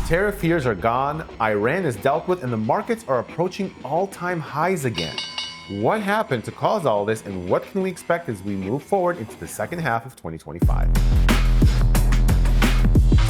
Tariff fears are gone, Iran is dealt with, and the markets are approaching all-time highs again. What happened to cause all this, and what can we expect as we move forward into the second half of 2025?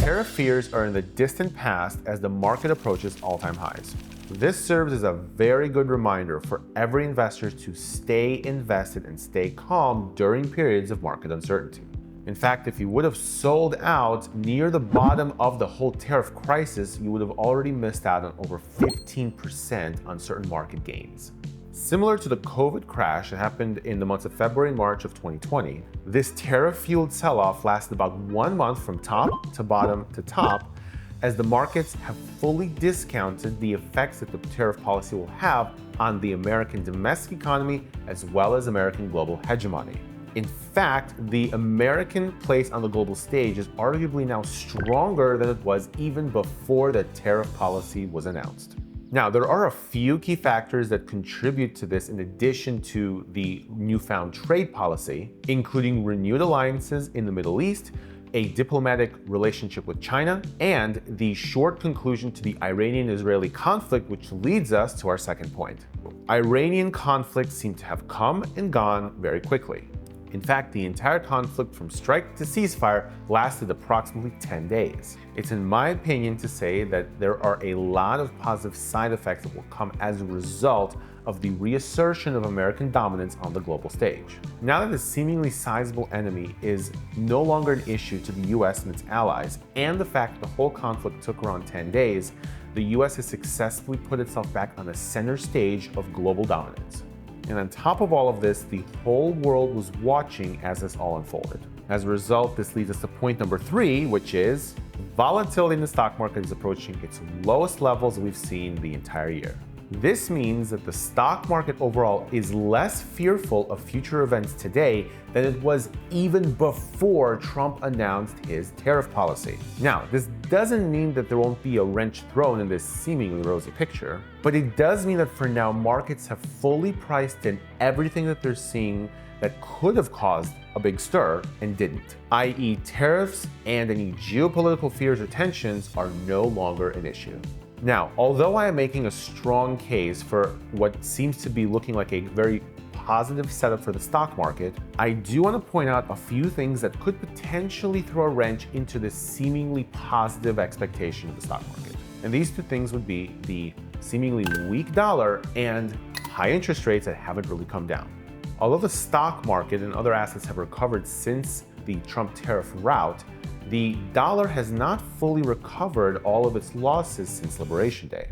Tariff fears are in the distant past as the market approaches all-time highs. This serves as a very good reminder for every investor to stay invested and stay calm during periods of market uncertainty. In fact, if you would have sold out near the bottom of the whole tariff crisis, you would have already missed out on over 15% on certain market gains. Similar to the COVID crash that happened in the months of February and March of 2020, this tariff-fueled sell-off lasted about 1 month from top to bottom to top, as the markets have fully discounted the effects that the tariff policy will have on the American domestic economy as well as American global hegemony. In fact, the American place on the global stage is arguably now stronger than it was even before the tariff policy was announced. Now, there are a few key factors that contribute to this in addition to the newfound trade policy, including renewed alliances in the Middle East, a diplomatic relationship with China, and the short conclusion to the Iranian-Israeli conflict, which leads us to our second point. Iranian conflicts seem to have come and gone very quickly. In fact, the entire conflict from strike to ceasefire lasted approximately 10 days. It's in my opinion to say that there are a lot of positive side effects that will come as a result of the reassertion of American dominance on the global stage. Now that a seemingly sizable enemy is no longer an issue to the US and its allies, and the fact that the whole conflict took around 10 days, the US has successfully put itself back on the center stage of global dominance. And on top of all of this, the whole world was watching as this all unfolded. As a result, this leads us to point number 3, which is volatility in the stock market is approaching its lowest levels we've seen the entire year. This means that the stock market overall is less fearful of future events today than it was even before Trump announced his tariff policy. Now, this doesn't mean that there won't be a wrench thrown in this seemingly rosy picture, but it does mean that for now, markets have fully priced in everything that they're seeing that could have caused a big stir and didn't, i.e. tariffs and any geopolitical fears or tensions are no longer an issue. Now, although I am making a strong case for what seems to be looking like a very positive setup for the stock market, I do want to point out a few things that could potentially throw a wrench into this seemingly positive expectation of the stock market. And these two things would be the seemingly weak dollar and high interest rates that haven't really come down. Although the stock market and other assets have recovered since the Trump tariff rout, the dollar has not fully recovered all of its losses since Liberation Day.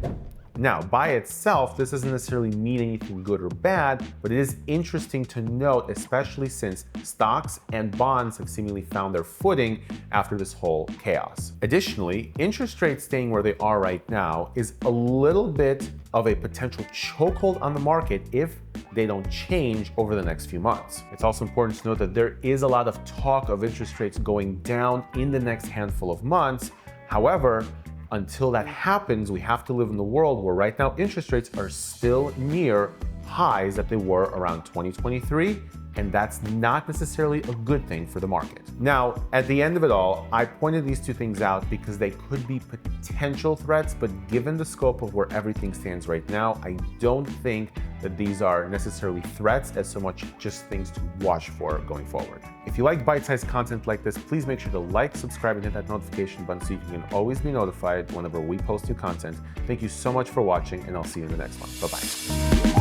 Now, by itself, this doesn't necessarily mean anything good or bad, but it is interesting to note, especially since stocks and bonds have seemingly found their footing after this whole chaos. Additionally, interest rates staying where they are right now is a little bit of a potential chokehold on the market if they don't change over the next few months. It's also important to note that there is a lot of talk of interest rates going down in the next handful of months. However, until that happens, we have to live in the world where right now interest rates are still near highs that they were around 2023, and that's not necessarily a good thing for the market. Now, at the end of it all, I pointed these two things out because they could be potential threats, but given the scope of where everything stands right now, I don't think that these are necessarily threats as so much just things to watch for going forward. If you like bite-sized content like this, please make sure to like, subscribe, and hit that notification button so you can always be notified whenever we post new content. Thank you so much for watching, and I'll see you in the next one. Bye-bye.